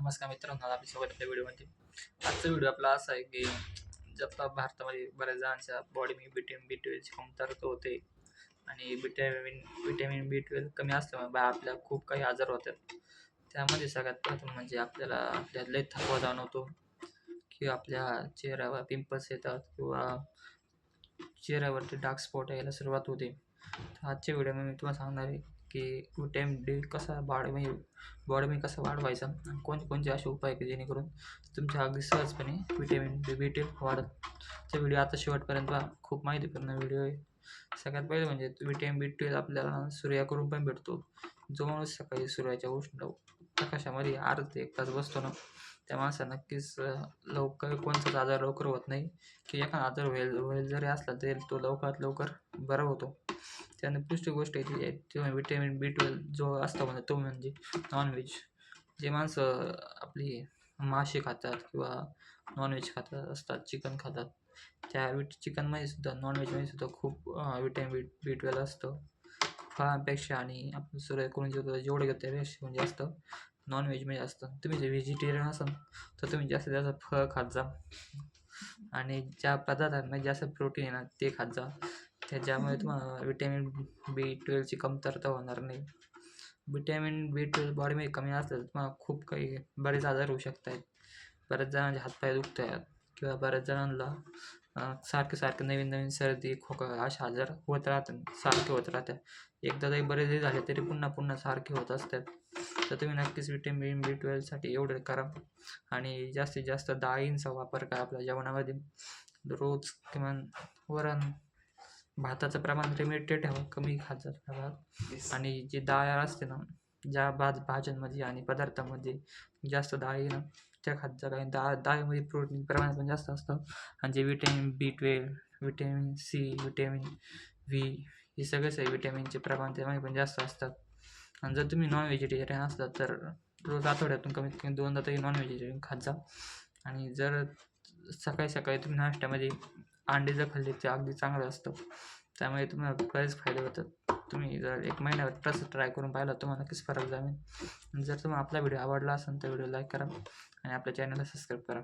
नमस्कार मित्रांनो, आपल्यासोबत आपल्या व्हिडिओमध्ये आजचा व्हिडिओ आपला असा आहे की आपला भारतामध्ये बऱ्याच जणांच्या बॉडीमध्ये विटॅमिन B12ची कमतरता होते आणि विटॅमिन B12 कमी असल्यामुळे आपल्याला खूप काही आजार होतात. त्यामध्ये सगळ्यात प्रथम म्हणजे आपल्याला लय थकवा जाणवतो किंवा आपल्या चेहऱ्यावर पिंपल्स येतात किंवा चेहऱ्यावरती डार्क स्पॉट यायला सुरुवात होते. तर आजच्या व्हिडिओमध्ये मी तुम्हाला सांगणार आहे की विटॅमिन डी कसा बॉडीमध्ये कसा वाढवायचा आणि कोणते असे उपाय की जेणेकरून तुमच्या अगदी सहजपणे विटॅमिन B12 वाढत. ते व्हिडिओ आता शेवटपर्यंत पहा, खूप माहितीपूर्ण व्हिडिओ आहे. सगळ्यात पहिले म्हणजे विटॅमिन B12 आपल्याला सूर्याकडून पण भेटतो. जो माणूस सकाळी सूर्याच्या उष्ण प्रकाशामध्ये अर्धा ते 1 तास बसतो ना, त्या माणसाला नक्कीच लवकर कोणताच आजार लवकर होत नाही की एखादा आजार होईल जरी असला तरी तो लवकरात लवकर बरा होतो. त्यानंतर दुसरी गोष्ट आहे ती विटॅमिन B12 जो असतो तो म्हणजे नॉनव्हेज. जे माणसं आपली मासे खातात किंवा नॉनव्हेज खातात असतात, चिकन खातात, त्या चिकनमध्ये सुद्धा नॉनव्हेजमध्ये सुद्धा खूप विटॅमिन B12 असतं. फळांपेक्षा आणि आपण सूर्याकडून जेवढं घेतो त्यापेक्षा म्हणजे जास्त नॉनव्हेजमध्ये असतं. तुम्ही जर व्हेजिटेरियन असाल तर तुम्ही जास्तीत जास्त फळ खात जा आणि ज्या पदार्थांमध्ये जास्त प्रोटीन आहे ना ते खात जा. त्याच्यामुळे तुम्हाला विटॅमिन B12ची कमतरता होणार नाही. विटॅमिन B12 बॉडीमध्ये कमी असलं तर तुम्हाला खूप काही बरेच आजार होऊ शकतात. बऱ्याच जणांचे हातपाय दुखत आहेत किंवा बऱ्याच जणांना सारखे नवीन सर्दी खोकला असे आजार होत राहतात, सारखे होत राहतात. एकदा जरी बरे जरी झाले तरी पुन्हा सारखे होत असतात. तर तुम्ही नक्कीच विटॅमिन B12साठी एवढं करा आणि जास्तीत जास्त डाळींचा वापर करा आपल्या जेवणामध्ये. रोज किमान वरण भाताचं प्रमाण लिमिटेड ठेवा, कमी खात जा प्रमाणात. आणि जी डाळ असते ना, ज्या भाज्यांमध्ये आणि पदार्थांमध्ये जास्त डाळ आहे ना त्या खात जा, कारण डाळीमध्ये प्रोटीन प्रमाण पण जास्त असतं आणि जे vitamin B12, vitamin C, vitamin V हे सगळेच विटॅमिनचे प्रमाण त्यामध्ये पण जास्त असतात. आणि जर तुम्ही नॉन व्हेजिटेरियन असलात तर रोज आठवड्यातून कमीत कमी 2दा तरी नॉन व्हेजिटेरियन खात जा. आणि जर सकाळी तुम्ही नाश्त्यामध्ये अंडे जर खाल्ले ते अगदी चांगलं असतं. त्यामुळे तुम्हाला बरेच फायदे होतात. तुम्ही जर 1 महिन्यावर तसं ट्राय करून पाहिलं तुम्हाला नक्कीच फरक जाणवेल. जर तुम्हाला आपला व्हिडिओ आवडला असेल तर व्हिडिओ लाईक करा आणि आपल्या चॅनलला सबस्क्राईब करा.